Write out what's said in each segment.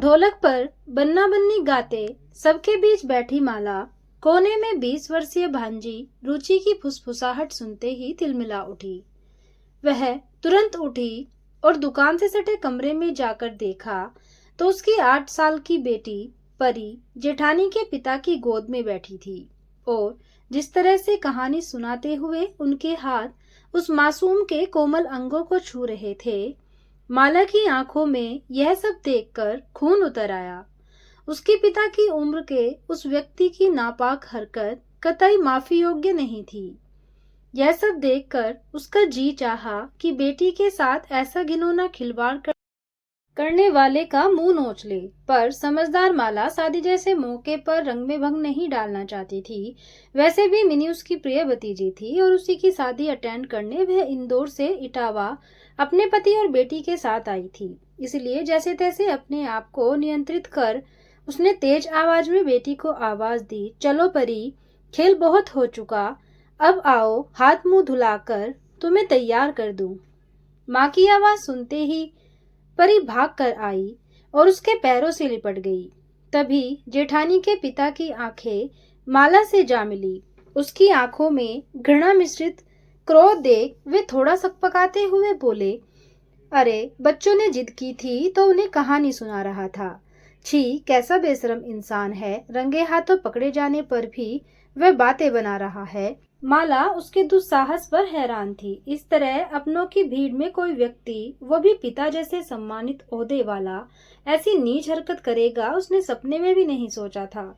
ढोलक पर बन्ना बन्नी गाते सबके बीच बैठी माला कोने में 20 वर्षीय भांजी रुचि की फुसफुसाहट सुनते ही तिलमिला उठी। वह तुरंत उठी और दुकान से सटे कमरे में जाकर देखा तो उसकी 8 साल की बेटी परी जेठानी के पिता की गोद में बैठी थी और जिस तरह से कहानी सुनाते हुए उनके हाथ उस मासूम के कोमल अंगों को छू रहे थे, माला की आंखों में यह सब देखकर खून उतर आया। उसके पिता की उम्र के उस व्यक्ति की नापाक हरकत कतई माफी योग्य नहीं थी। यह सब देखकर उसका जी चाहा कि बेटी के साथ ऐसा घिनौना खिलवाड़ करने वाले का मुंह नोच ले, पर समझदार माला शादी जैसे मौके पर रंग में भंग नहीं डालना चाहती थी। वैसे भी मिनी उसकी प्रिय भतीजी थी और उसी की शादी अटेंड करने वह इंदौर से इटावा अपने पति और बेटी के साथ आई थी। इसलिए जैसे तैसे अपने आप को नियंत्रित कर उसने तेज आवाज में बेटी को आवाज दी, चलो परी, खेल बहुत हो चुका, अब आओ हाथ मुंह धुलाकर तुम्हें तैयार कर दूं। माँ की आवाज सुनते ही परी भाग कर आई और उसके पैरों से लिपट गई। तभी जेठानी के पिता की आंखें माला से जा मिली। उसकी आंखों में घृणा मिश्रित क्रोध देख वे थोड़ा सकपकाते हुए बोले, अरे बच्चों ने जिद की थी तो उन्हें कहानी सुना रहा था। छी, कैसा बेशरम इंसान है, रंगे हाथों पकड़े जाने पर भी वह बातें बना रहा है। माला उसके दुस्साहस पर हैरान थी। इस तरह अपनों की भीड़ में कोई व्यक्ति, वो भी पिता जैसे सम्मानित ओहदे वाला, ऐसी नीच हरकत करेगा उसने सपने में भी नहीं सोचा था।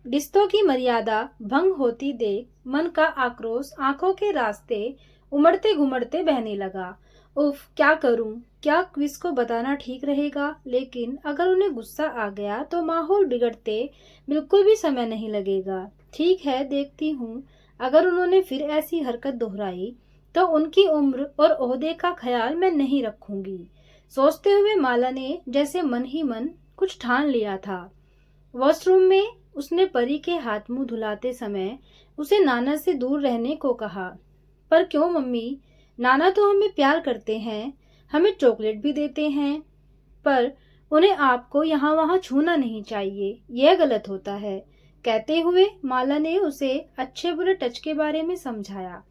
रिश्तों की मर्यादा भंग होती देख मन का आक्रोश आंखों के रास्ते उमड़ते घुमड़ते बहने लगा। उफ, क्या करूं? क्या क्विज को बताना ठीक रहेगा? लेकिन अगर उन्हें गुस्सा आ गया तो माहौल बिगड़ते बिल्कुल भी समय नहीं लगेगा। ठीक है, देखती हूँ। अगर उन्होंने फिर ऐसी हरकत दोहराई तो उनकी उम्र और ओहदे का ख्याल मैं नहीं रखूंगी। सोचते हुए माला ने जैसे मन ही मन कुछ ठान लिया था। वॉशरूम में उसने परी के हाथ मुंह धुलाते समय उसे नाना से दूर रहने को कहा। पर क्यों मम्मी? नाना तो हमें प्यार करते हैं, हमें चॉकलेट भी देते हैं, पर उन्हें आपको यहाँ वहाँ छूना नहीं चाहिए, यह गलत होता है। कहते हुए माला ने उसे अच्छे बुरे टच के बारे में समझाया।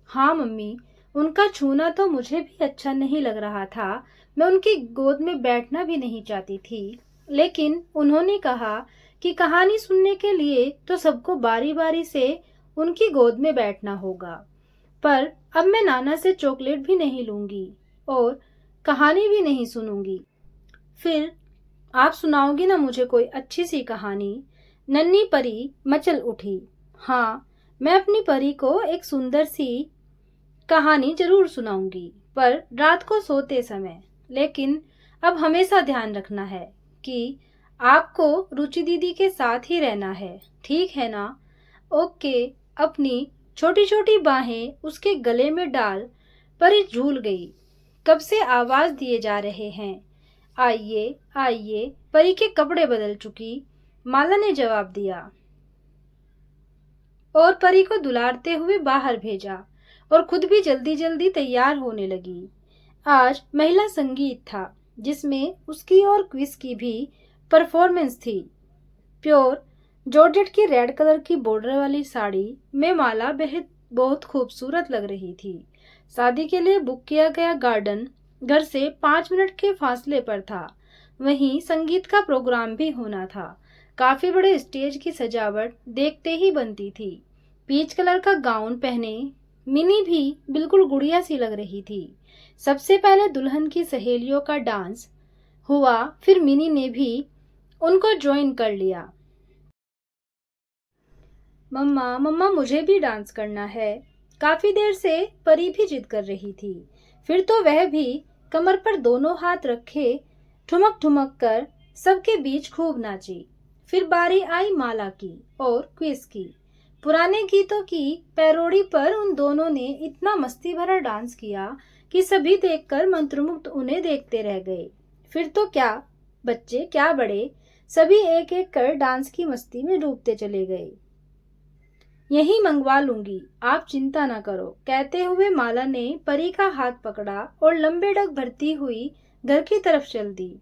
हाँ मम्मी, उनका छूना तो मुझे भी अच्छा नहीं लग रहा था। मैं उनकी गोद में बैठना भी नहीं चाहती थी, लेकिन उन्होंने कहा कि कहानी सुनने के लिए तो सबको बारी बारी से उनकी गोद में बैठना होगा। पर अब मैं नाना से चॉकलेट भी नहीं लूंगी और कहानी भी नहीं सुनूंगी। फिर आप सुनाओगी ना मुझे कोई अच्छी सी कहानी? नन्ही परी मचल उठी। हाँ, मैं अपनी परी को एक सुंदर सी कहानी जरूर सुनाऊंगी, पर रात को सोते समय। लेकिन अब हमेशा ध्यान रखना है कि आपको रुचि दीदी के साथ ही रहना है, ठीक है ना? ओके। अपनी छोटी छोटी बाहें उसके गले में डाल परी झूल गई। कब से आवाज दिए जा रहे हैं, आइए आइए। परी के कपड़े बदल चुकी, माला ने जवाब दिया और परी को दुलारते हुए बाहर भेजा और खुद भी जल्दी जल्दी तैयार होने लगी। आज महिला संगीत था जिसमें उसकी और क्विज की भी परफॉर्मेंस थी। प्योर जॉर्जेट की रेड कलर की बॉर्डर वाली साड़ी में माला बहुत खूबसूरत लग रही थी। शादी के लिए बुक किया गया गार्डन घर से 5 मिनट के फासले पर था। वहीं संगीत का प्रोग्राम भी होना था। काफी बड़े स्टेज की सजावट देखते ही बनती थी। पीच कलर का गाउन पहने मिनी भी बिल्कुल गुड़िया सी लग रही थी। सबसे पहले दुल्हन की सहेलियों का डांस हुआ, फिर मिनी ने भी उनको ज्वाइन कर लिया। मम्मा मम्मा, मुझे भी डांस करना है। काफी देर से परी भी जिद कर रही थी। फिर तो वह भी कमर पर दोनों हाथ रखे ठुमक ठुमक कर सबके बीच खूब नाची। फिर बारी आई माला की और क्विज की। पुराने गीतों की पैरोडी पर उन दोनों ने इतना मस्ती भरा डांस किया कि सभी देखकर मंत्रमुग्ध उन्हें देखते रह गए। फिर तो क्या बच्चे क्या बड़े, सभी एक एक कर डांस की मस्ती में डूबते चले गए। यही मंगवा लूंगी, आप चिंता ना करो, कहते हुए माला ने परी का हाथ पकड़ा और लंबे डग भरती हुई घर की तरफ चल दी।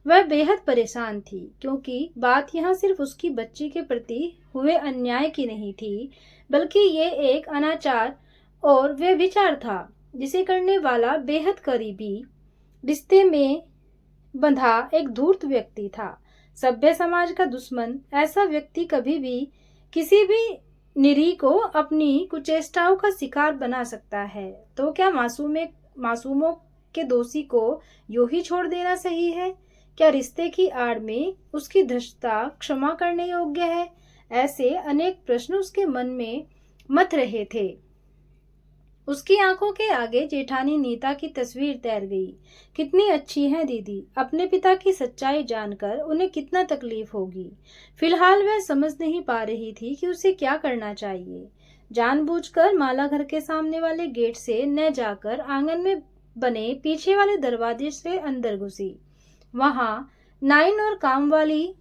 वह बेहद परेशान थी, क्योंकि बात यहाँ सिर्फ उसकी बच्ची के प्रति हुए अन्याय की नहीं थी, बल्कि ये एक अनाचार और व्यभिचार था जिसे करने वाला बेहद करीबी रिश्ते में बंधा एक धूर्त व्यक्ति था। सभ्य समाज का दुश्मन ऐसा व्यक्ति कभी भी किसी भी निरीह को अपनी कुचेष्टाओं का शिकार बना सकता है, तो क्या मासूमों के दोषी को यूं ही छोड़ देना सही है? क्या रिश्ते की आड़ में उसकी धृष्टता क्षमा करने योग्य है? ऐसे अनेक प्रश्न उसके मन में मथ रहे थे। उसकी आंखों के आगे जेठानी नीता की तस्वीर तैर गई। कितनी अच्छी है दीदी, अपने पिता की सच्चाई जानकर उन्हें कितना तकलीफ होगी। फिलहाल वह समझ नहीं पा रही थी कि उसे क्या करना चाहिए। जानबूझकर माला घर के सामने वाले गेट से न जाकर आंगन में बने पीछे वाले दरवाजे से अंदर घुसी। वहां नाइन और कामवाली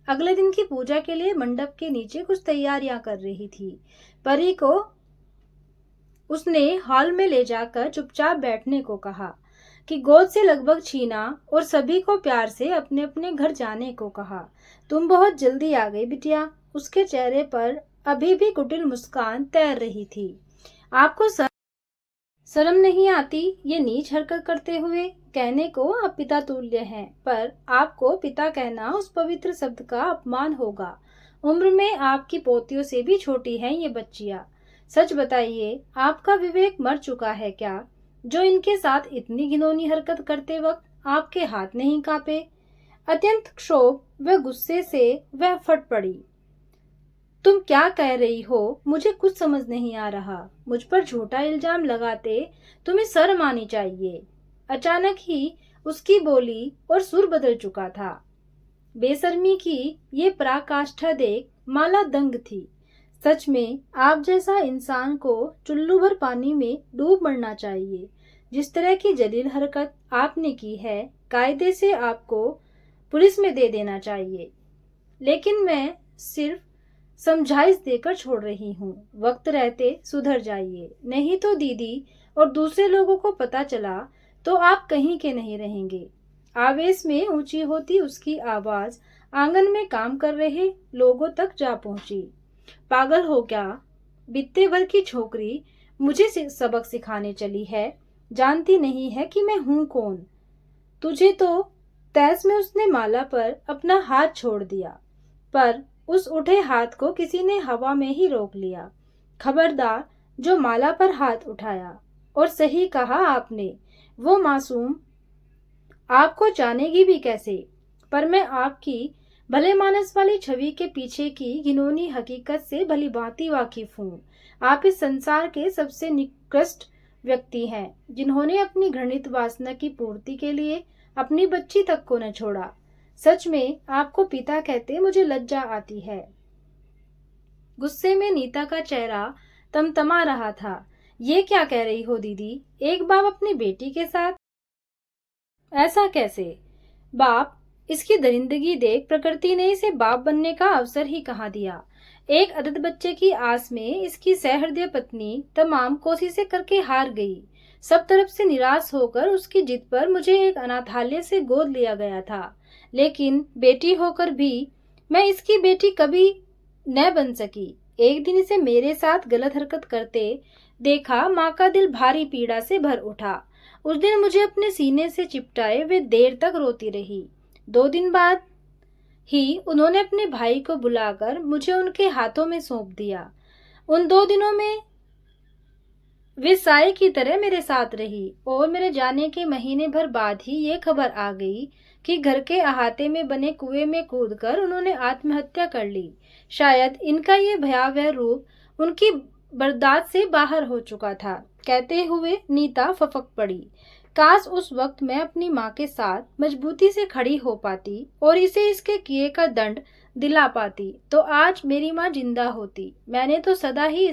अगले दिन की पूजा के लिए मंडप के नीचे कुछ तैयारियां कर रही थी। परी को उसने हॉल में ले जाकर चुपचाप बैठने को कहा कि गोद से लगभग छीना और सभी को प्यार से अपने अपने घर जाने को कहा। तुम बहुत जल्दी आ गई बिटिया। उसके चेहरे पर अभी भी कुटिल मुस्कान तैर रही थी। आपको शर्म नहीं आती ये नीच हरकत करते हुए? कहने को आप पिता तुल्य हैं, पर आपको पिता कहना उस पवित्र शब्द का अपमान होगा। उम्र में आपकी पोतियों से भी छोटी हैं ये बच्चियां। सच बताइए, आपका विवेक मर चुका है क्या, जो इनके साथ इतनी घिनौनी हरकत करते वक्त आपके हाथ नहीं कांपे? अत्यंत क्षोभ व गुस्से से वह फट पड़ी। तुम क्या कह रही हो? मुझे कुछ समझ नहीं आ रहा। मुझ पर झूठा इल्जाम लगाते तुम्हें शर्म आनी चाहिए। अचानक ही उसकी बोली और सुर बदल चुका था। बेशर्मी की ये पराकाष्ठा देख माला दंग थी। सच में आप जैसा इंसान को चुल्लू भर पानी में डूब मरना चाहिए। जिस तरह की जलील हरकत आपने की है, कायदे से आपको पुलिस में दे देना चाहिए। लेकिन मैं सिर्फ समझाइश देकर छोड़ रही हूँ। वक्त रहते सुधर जाइए, नहीं तो दीदी और दूसरे लोगों को पता चला तो आप कहीं के नहीं रहेंगे। आवेश में ऊंची होती उसकी आवाज आंगन में काम कर रहे लोगों तक जा पहुंची। पागल हो क्या? बित्ते भर की छोकरी मुझे सबक सिखाने चली है। जानती नहीं है कि मैं हूं कौन? तुझे तो तैस में उसने माला पर अपना हाथ छोड़ दिया, पर उस उठे हाथ को किसी ने हवा में ही रोक लिया। खबरदार जो माला पर हाथ उठाया। और सही कहा आपने, वो मासूम आपको जानेगी भी कैसे? पर मैं आपकी भले मानस वाली छवि के पीछे की घिनौनी हकीकत से भली भांति वाकिफ हूँ। आप इस संसार के सबसे निकृष्ट व्यक्ति हैं, जिन्होंने अपनी घृणित वासना की पूर्ति के लिए अपनी बच्ची तक को न छोड़ा। सच में आपको पिता कहते मुझे लज्जा आती है। गुस्से में नीता का चेहरा तमतमा रहा था। ये क्या कह रही हो दीदी? एक बाप अपनी बेटी के साथ ऐसा कैसे? बाप, इसकी दरिंदगी देख प्रकृति ने इसे बाप बनने का अवसर ही कहाँ दिया। एक अदद बच्चे की आस में इसकी सहृदय पत्नी तमाम कोशिशें करके हार गई। सब तरफ से निराश होकर उसकी जिद पर मुझे एक अनाथालय से गोद लिया गया था। लेकिन बेटी होकर भी मैं इसकी बेटी कभी न बन सकी। एक दिन इसे मेरे साथ गलत हरकत करते देखा, माँ का दिल भारी पीड़ा से भर उठा। उस दिन मुझे अपने सीने से चिपटाए वे देर तक रोती रही। 2 दिन बाद ही उन्होंने अपने भाई को बुलाकर मुझे उनके हाथों में सौंप दिया। उन 2 दिनों में वे साए की तरह मेरे साथ रही और मेरे जाने के महीने भर बाद ही ये खबर आ गई कि घर के अहाते में बने कुएं में कूदकर उन्होंने आत्महत्या कर ली। शायद इनका ये भयावह रूप उनकी बर्दाश्त से बाहर हो चुका था। कहते हुए नीता फफक पड़ी। काश उस वक्त मैं अपनी माँ के साथ मजबूती से खड़ी हो पाती और इसे इसके किए का दंड दिला पाती, तो आज मेरी माँ जिंदा होती। मैंने तो सदा ही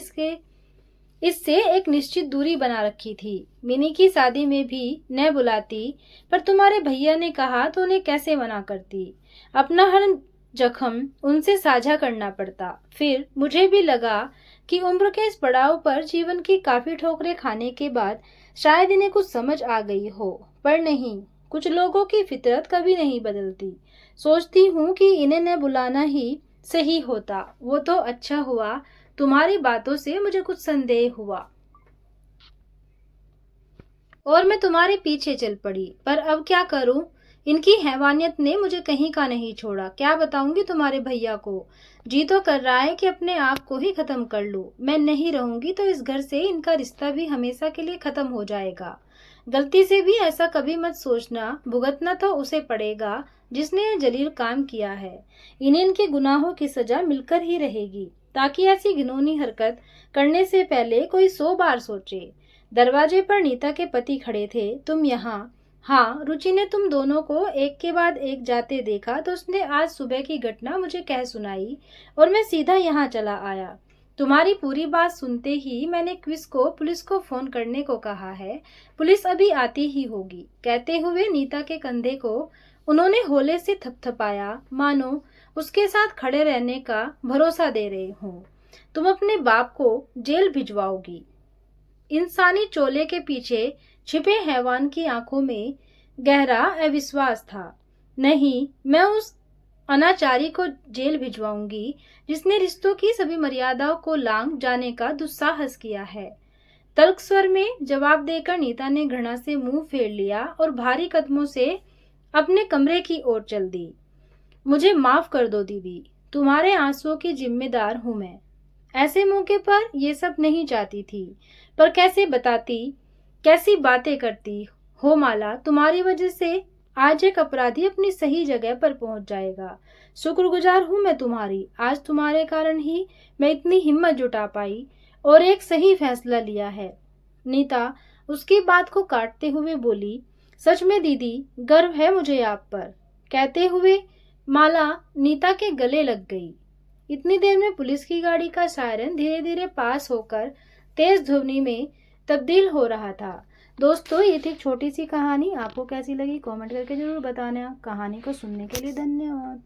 इससे एक निश्चित दूरी बना रखी थी। मिनी की शादी में भी न बुलाती, पर तुम्हारे भैया ने कहा तो उन्हें कैसे मना करती। अपना हर जख्म उनसे साझा करना पड़ता। फिर मुझे भी लगा कि उम्र के इस पड़ाव पर जीवन की काफी ठोकरें खाने के बाद शायद इन्हें कुछ समझ आ गई हो, पर नहीं, कुछ लोगों की फितरत कभी नहीं बदलती। सोचती हूँ कि इन्हें न बुलाना ही सही होता। वो तो अच्छा हुआ तुम्हारी बातों से मुझे कुछ संदेह हुआ और मैं तुम्हारे पीछे चल पड़ी, पर अब क्या करूं? इनकी हैवानियत ने मुझे कहीं का नहीं छोड़ा। क्या बताऊंगी तुम्हारे भैया को? जी तो कर रहा है कि अपने आप को ही खत्म कर लूं। मैं नहीं रहूंगी तो इस घर से इनका रिश्ता भी हमेशा के लिए खत्म हो जाएगा। गलती से भी ऐसा कभी मत सोचना। भुगतना तो उसे पड़ेगा जिसने ये जलील काम किया है। इन्हें इनके गुनाहों की सजा मिलकर ही रहेगी, ताकि ऐसी घिनौनी हरकत करने से पहले कोई 100 बार सोचे। दरवाजे पर नीता के पति खड़े थे। तुम यहाँ? हाँ, रुचि ने तुम दोनों को एक के बाद एक जाते देखा तो उसने आज सुबह की घटना मुझे कह सुनाई और मैं सीधा यहाँ चला आया। तुम्हारी पूरी बात सुनते ही मैंने पुलिस को फोन करने को कहा है। पुलिस अभी आती ही होगी। कहते हुए नीता के कंधे को उन्होंने होले से थपथपाया, मानो उसके साथ खड़े रहने का भरोसा दे रहे हों। तुम अपने बाप को जेल भिजवाओगी। इंसानी चोले के पीछे छिपे हैवान की आंखों में गहरा अविश्वास था। नहीं, मैं उस अनाचारी को जेल भिजवाऊंगी जिसने रिश्तों की सभी मर्यादाओं को लांघ जाने का दुस्साहस किया है। तल्ख स्वर में जवाब देकर नीता ने घृणा से मुंह फेर लिया और भारी कदमों से अपने कमरे की ओर चल दी। मुझे माफ कर दो दीदी, तुम्हारे आंसुओं की जिम्मेदार हूं मैं। ऐसे मौके पर ये सब नहीं चाहती थी, पर कैसे बताती, कैसी बातें करती हो माला। तुम्हारी वजह से आज एक अपराधी अपनी सही जगह पर पहुंच जाएगा। शुक्रगुजार हूं मैं तुम्हारी। आज तुम्हारे कारण ही मैं इतनी हिम्मत जुटा पाई और एक सही फैसला लिया है। नीता उसकी बात को काटते हुए बोली, सच में दीदी, गर्व है मुझे आप पर। कहते हुए माला नीता के गले लग गई। इतनी देर में पुलिस की गाड़ी का सायरन धीरे धीरे पास होकर तेज ध्वनि में तब्दील हो रहा था। दोस्तों, ये थी एक छोटी सी कहानी। आपको कैसी लगी कमेंट करके जरूर बताना। कहानी को सुनने के लिए धन्यवाद।